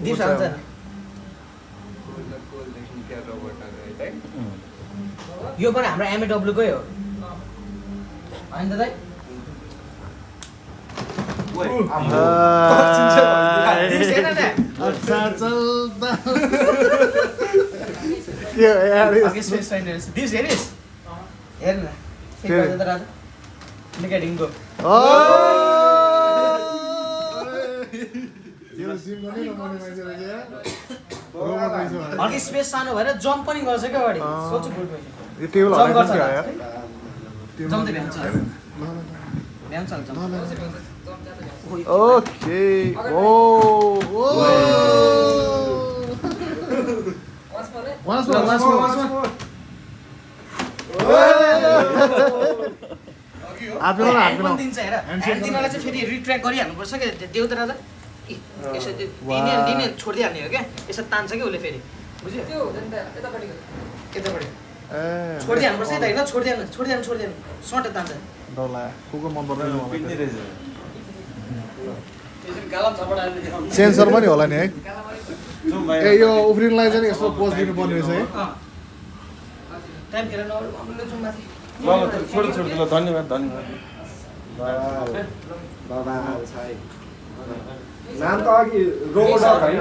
दिप्स हान्छ हैन यो पनि हाम्रो एमएडब्ल्यू कै हो हैन त दाइ दिप्स हेर न अच्छा चल्दा अघि स्पेस छैन दिप्स हेरिस हेर न फेरि गर्दै त राजा निकै ढिङ्गो अघि स्पेस सानो भएर जम्प पनि गर्छ क्या अगाडि सोच्छु गुड यो टेबल जम्प गर्छ हराइदिन्छ यार जम्प त भ्याउँछ भ्याउँछ ओके ओ Once more. ह्यान्ड पनि दिन्छ हेर ह्यान्ड दिनलाई चाहिँ फेरि रिट्र्याक्ट गरिहाल्नुपर्छ क्या देऊ त राजा यसो दिने छोडिदिइहाल्ने हो क्या यसो तान्छ कि उसले फेरि बुझ्यो यतापट्टि छोडिदिइहाल्नुपर्छ है त होइन छोडिदिनु सर्ट तान्छ डरला कुकुर मन पर्दैन सेन्सर पनि होला नि है ए यो उफ्रिनलाई चाहिँ यसो पोज दिनुपर्ने रहेछ है टाइम खेर नअरु हामीले जाउँ माथि छोड धन्यवाद नाम त अघि रोबोट होइन